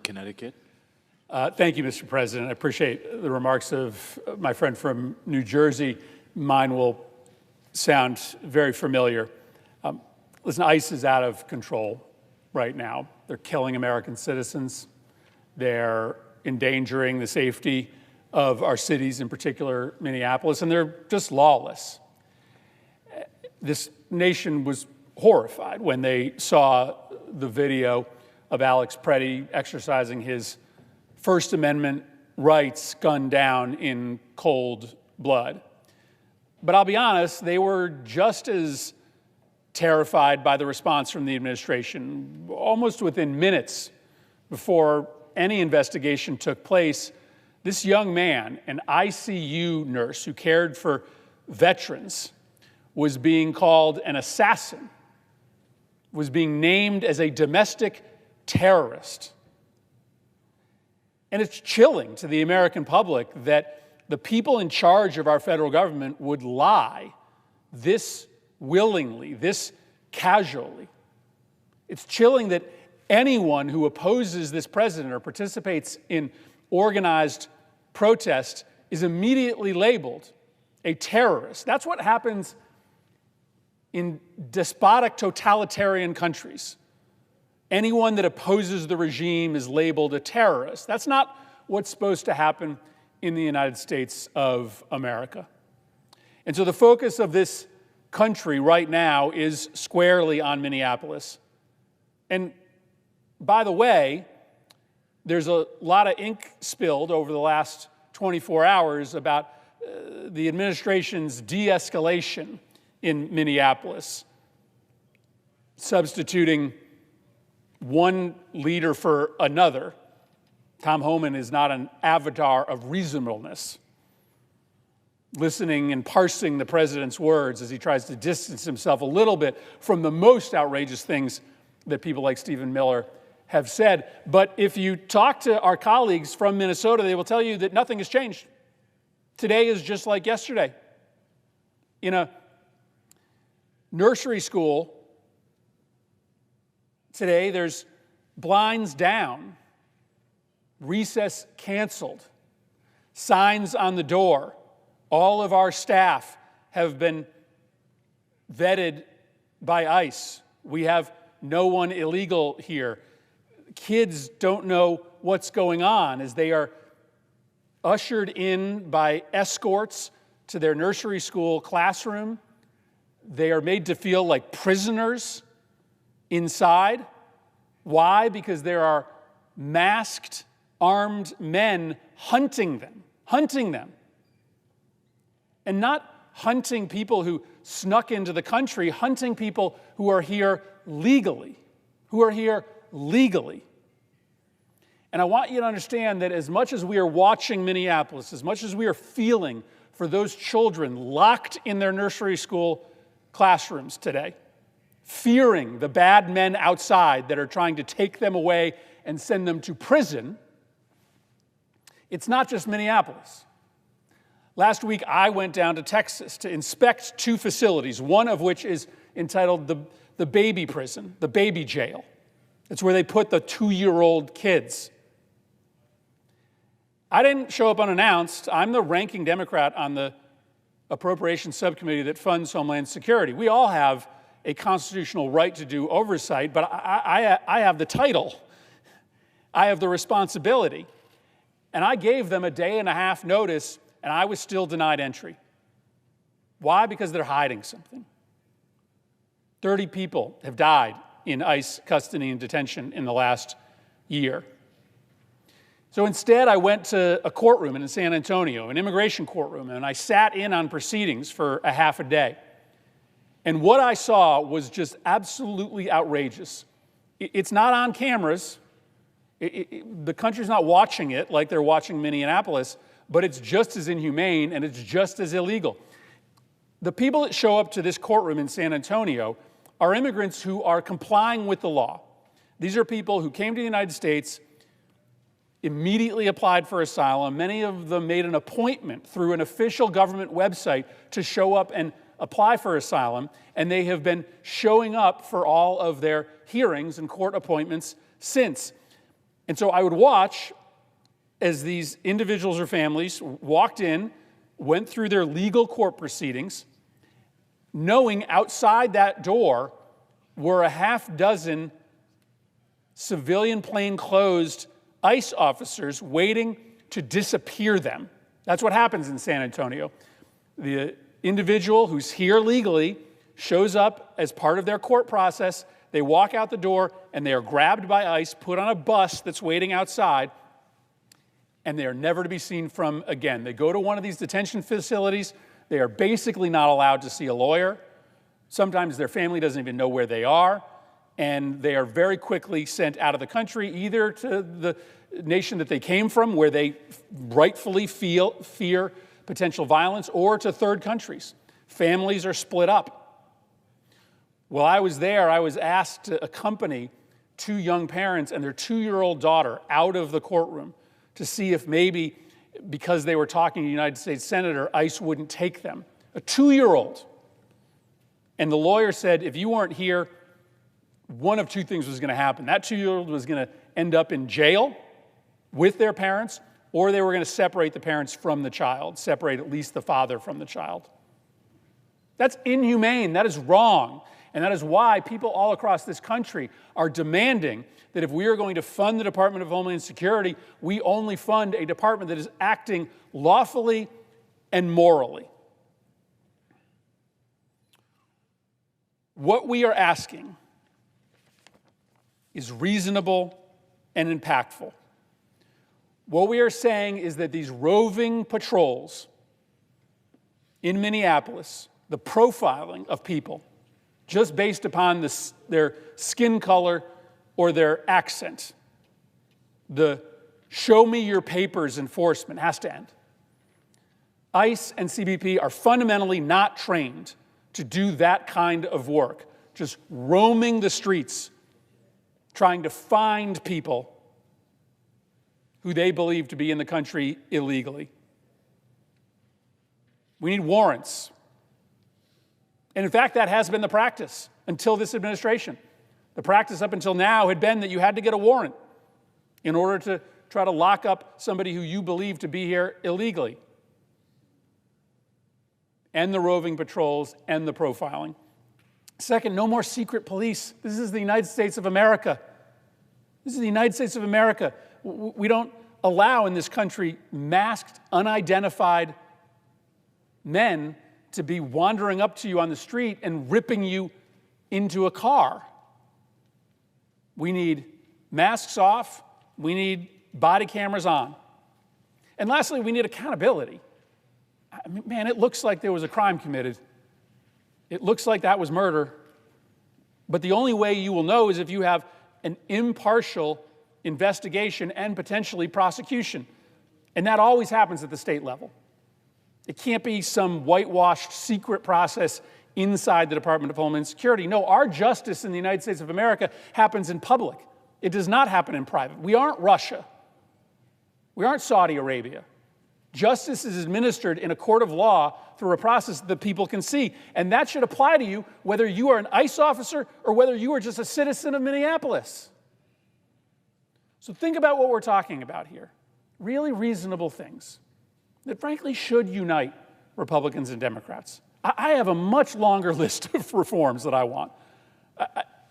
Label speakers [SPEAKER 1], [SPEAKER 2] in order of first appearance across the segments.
[SPEAKER 1] Connecticut.
[SPEAKER 2] Thank you, Mr. President. I appreciate the remarks of my friend from New Jersey. Mine will sound very familiar. Listen, ICE is out of control right now. They're killing American citizens. They're endangering the safety of our cities, in particular Minneapolis, and they're just lawless. This nation was horrified when they saw the video of Alex Preddy exercising his First Amendment rights gunned down in cold blood. But I'll be honest, they were just as terrified by the response from the administration. Almost within minutes before any investigation took place, this young man, an ICU nurse who cared for veterans, was being called an assassin, was being named as a domestic terrorist. And it's chilling to the American public that the people in charge of our federal government would lie this willingly, this casually. It's chilling that anyone who opposes this president or participates in organized protest is immediately labeled a terrorist. That's what happens in despotic totalitarian countries. Anyone that opposes the regime is labeled a terrorist. That's not what's supposed to happen in the United States of America. And so the focus of this country right now is squarely on Minneapolis. And by the way, there's a lot of ink spilled over the last 24 hours about the administration's de-escalation in Minneapolis, substituting one leader for another. Tom Homan is not an avatar of reasonableness, listening and parsing the president's words as he tries to distance himself a little bit from the most outrageous things that people like Stephen Miller have said. But if you talk to our colleagues from Minnesota, they will tell you that nothing has changed. Today is just like yesterday. In a nursery school today, there's blinds down, recess canceled, signs on the door. All of our staff have been vetted by ICE. We have no one illegal here. Kids don't know what's going on as they are ushered in by escorts to their nursery school classroom. They are made to feel like prisoners inside. Why? Because there are masked, armed men hunting them. And not hunting people who snuck into the country, hunting people who are here legally. And I want you to understand that as much as we are watching Minneapolis, as much as we are feeling for those children locked in their nursery school classrooms today, fearing the bad men outside that are trying to take them away and send them to prison, it's not just Minneapolis. Last week, I went down to Texas to inspect two facilities, one of which is entitled the baby prison, the baby jail. It's where they put the 2-year-old kids. I didn't show up unannounced. I'm the ranking Democrat on the Appropriations Subcommittee that funds Homeland Security. We all have a constitutional right to do oversight, but I have the title. I have the responsibility. And I gave them a day-and-a-half notice, and I was still denied entry. Why? Because they're hiding something. 30 people have died in ICE custody and detention in the last year. So instead, I went to a courtroom in San Antonio, an immigration courtroom, and I sat in on proceedings for a half a day. And what I saw was just absolutely outrageous. It's not on cameras. The country's not watching it like they're watching Minneapolis, but it's just as inhumane and it's just as illegal. The people that show up to this courtroom in San Antonio are immigrants who are complying with the law. These are people who came to the United States, immediately applied for asylum. Many of them made an appointment through an official government website to show up and apply for asylum, and they have been showing up for all of their hearings and court appointments since. And so I would watch as these individuals or families walked in, went through their legal court proceedings, knowing outside that door were a half dozen civilian plainclothes ICE officers waiting to disappear them. That's what happens in San Antonio. The individual who's here legally shows up as part of their court process. They walk out the door and they are grabbed by ICE, put on a bus that's waiting outside, and they are never to be seen from again. They go to one of these detention facilities. They are basically not allowed to see a lawyer. Sometimes their family doesn't even know where they are, and they are very quickly sent out of the country, either to the nation that they came from, where they rightfully fear potential violence, or to third countries. Families are split up. While I was there, I was asked to accompany two young parents and their 2-year-old daughter out of the courtroom to see if maybe, because they were talking to a United States senator, ICE wouldn't take them. A 2-year-old. And the lawyer said, if you weren't here, one of two things was going to happen. That 2-year-old was going to end up in jail with their parents, or they were going to separate the parents from the child, separate at least the father from the child. That's inhumane. That is wrong. And that is why people all across this country are demanding that if we are going to fund the Department of Homeland Security, we only fund a department that is acting lawfully and morally. What we are asking is reasonable and impactful. What we are saying is that these roving patrols in Minneapolis, the profiling of people just based upon their skin color or their accent, the show me your papers enforcement has to end. ICE and CBP are fundamentally not trained to do that kind of work, just roaming the streets, trying to find people who they believe to be in the country illegally. We need warrants. And in fact, that has been the practice until this administration. The practice up until now had been that you had to get a warrant in order to try to lock up somebody who you believe to be here illegally. And the roving patrols and the profiling. Second, no more secret police. This is the United States of America. This is the United States of America. We don't allow in this country masked, unidentified men to be wandering up to you on the street and ripping you into a car. We need masks off. We need body cameras on. And lastly, we need accountability. I mean, man, it looks like there was a crime committed. It looks like that was murder. But the only way you will know is if you have an impartial investigation and potentially prosecution. And that always happens at the state level. It can't be some whitewashed secret process inside the Department of Homeland Security. No, our justice in the United States of America happens in public. It does not happen in private. We aren't Russia. We aren't Saudi Arabia. Justice is administered in a court of law through a process that people can see. And that should apply to you whether you are an ICE officer or whether you are just a citizen of Minneapolis. So think about what we're talking about here. Really reasonable things that frankly should unite Republicans and Democrats. I have a much longer list of reforms that I want.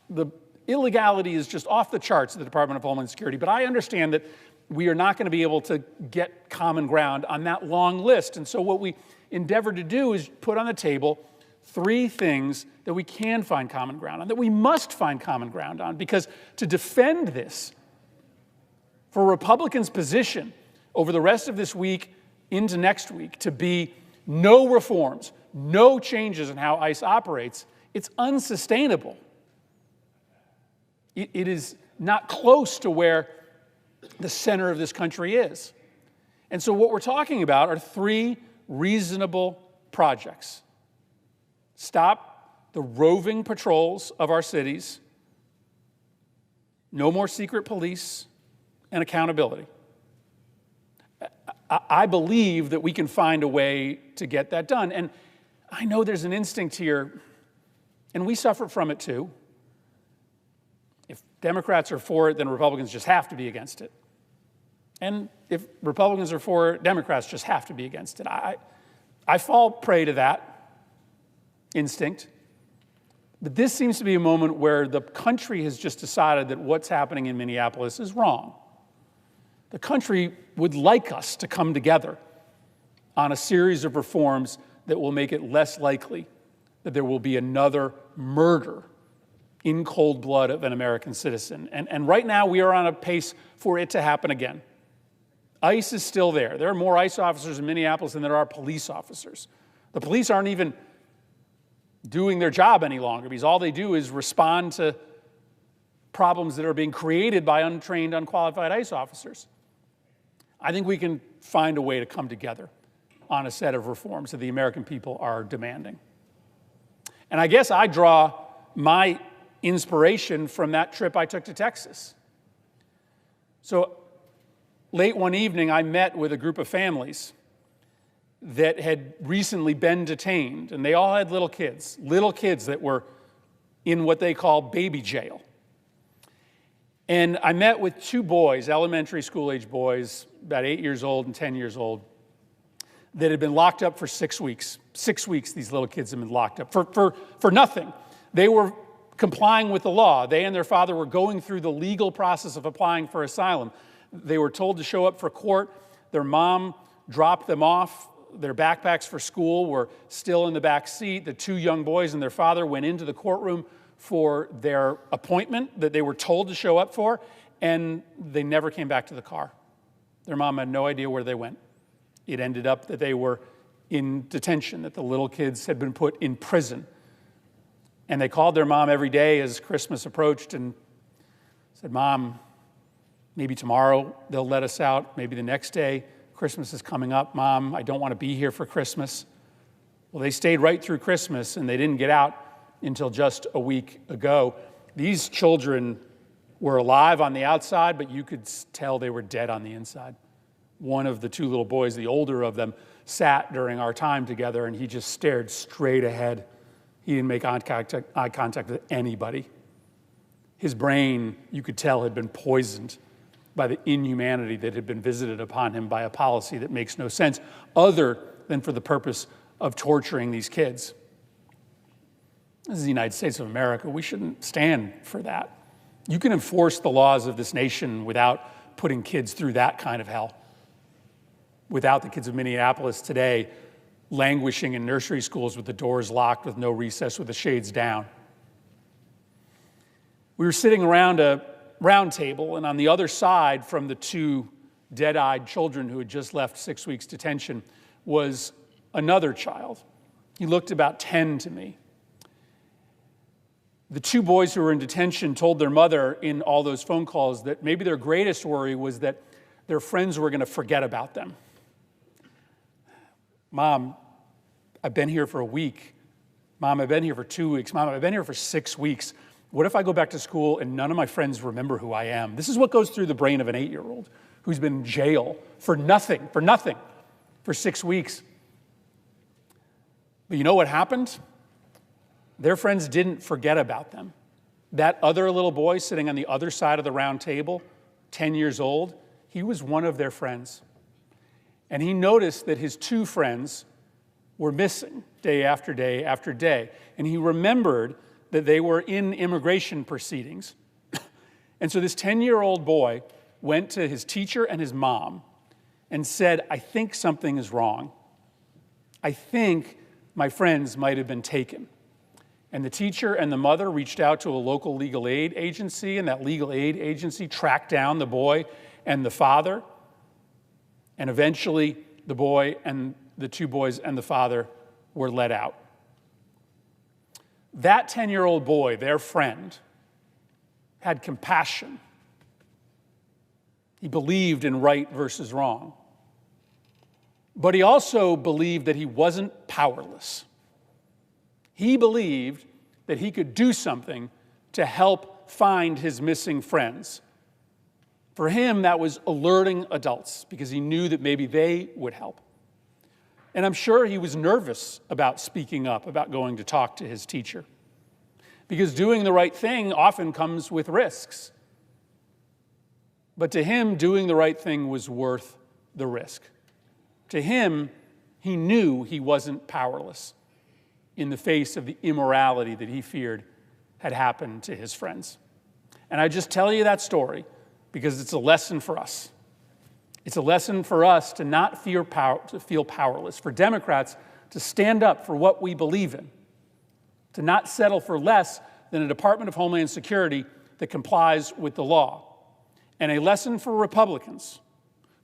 [SPEAKER 2] The illegality is just off the charts at the Department of Homeland Security, but I understand that we are not going to be able to get common ground on that long list. And so what we endeavor to do is put on the table 3 things that we can find common ground on, that we must find common ground on, because to defend this, for Republicans' position over the rest of this week into next week to be no reforms, no changes in how ICE operates, it's unsustainable. It is not close to where the center of this country is. And so what we're talking about are 3 reasonable projects. Stop the roving patrols of our cities, no more secret police, and accountability. I believe that we can find a way to get that done. And I know there's an instinct here, and we suffer from it too. If Democrats are for it, then Republicans just have to be against it. And if Republicans are for it, Democrats just have to be against it. I fall prey to that instinct. But this seems to be a moment where the country has just decided that what's happening in Minneapolis is wrong. The country would like us to come together on a series of reforms that will make it less likely that there will be another murder in cold blood of an American citizen. And right now we are on a pace for it to happen again. ICE is still there. There are more ICE officers in Minneapolis than there are police officers. The police aren't even doing their job any longer because all they do is respond to problems that are being created by untrained, unqualified ICE officers. I think we can find a way to come together on a set of reforms that the American people are demanding. And I guess I draw my inspiration from that trip I took to Texas. So late one evening, I met with a group of families that had recently been detained, and they all had little kids that were in what they call baby jail. And I met with two boys, elementary school-age boys, about 8 years old and 10 years old, that had been locked up for 6 weeks. 6 weeks these little kids have been locked up for nothing. They were complying with the law. They and their father were going through the legal process of applying for asylum. They were told to show up for court. Their mom dropped them off. Their backpacks for school were still in the back seat. The two young boys and their father went into the courtroom for their appointment that they were told to show up for, and they never came back to the car. Their mom had no idea where they went. It ended up that they were in detention, that the little kids had been put in prison. And they called their mom every day as Christmas approached and said, "Mom, maybe tomorrow they'll let us out. Maybe the next day. Christmas is coming up. Mom, I don't want to be here for Christmas." Well, they stayed right through Christmas, and they didn't get out until just a week ago. These children were alive on the outside, but you could tell they were dead on the inside. One of the two little boys, the older of them, sat during our time together, and he just stared straight ahead. He didn't make eye contact with anybody. His brain, you could tell, had been poisoned by the inhumanity that had been visited upon him by a policy that makes no sense other than for the purpose of torturing these kids. This is the United States of America. We shouldn't stand for that. You can enforce the laws of this nation without putting kids through that kind of hell. Without the kids of Minneapolis today languishing in nursery schools with the doors locked, with no recess, with the shades down. We were sitting around a round table, and on the other side from the two dead-eyed children who had just left 6 weeks detention was another child. He looked about 10 to me. The two boys who were in detention told their mother in all those phone calls that maybe their greatest worry was that their friends were going to forget about them. "Mom, I've been here for a week. Mom, I've been here for 2 weeks. Mom, I've been here for 6 weeks. What if I go back to school and none of my friends remember who I am?" This is what goes through the brain of an 8-year-old who's been in jail for nothing, for 6 weeks. But you know what happened? Their friends didn't forget about them. That other little boy sitting on the other side of the round table, 10 years old, he was one of their friends. And he noticed that his two friends were missing day after day after day. And he remembered that they were in immigration proceedings. And so this 10-year-old boy went to his teacher and his mom and said, "I think something is wrong. I think my friends might have been taken." And the teacher and the mother reached out to a local legal aid agency, and that legal aid agency tracked down the boy and the father. And eventually, the boy and the two boys and the father were let out. That 10-year-old boy, their friend, had compassion. He believed in right versus wrong. But he also believed that he wasn't powerless. He believed that he could do something to help find his missing friends. For him, that was alerting adults because he knew that maybe they would help. And I'm sure he was nervous about speaking up, about going to talk to his teacher. because doing the right thing often comes with risks. But to him, doing the right thing was worth the risk. To him, he knew he wasn't powerless in the face of the immorality that he feared had happened to his friends. And I just tell you that story because it's a lesson for us. It's a lesson for us to not feel powerless, for Democrats to stand up for what we believe in, to not settle for less than a Department of Homeland Security that complies with the law, and a lesson for Republicans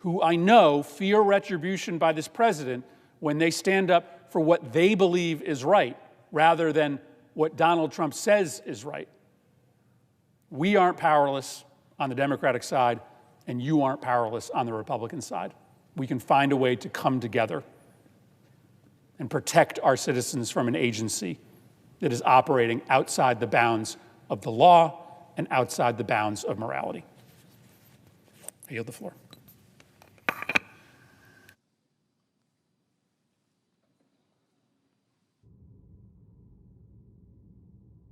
[SPEAKER 2] who I know fear retribution by this president when they stand up for what they believe is right rather than what Donald Trump says is right. We aren't powerless on the Democratic side, and you aren't powerless on the Republican side. We can find a way to come together and protect our citizens from an agency that is operating outside the bounds of the law and outside the bounds of morality. I yield the floor.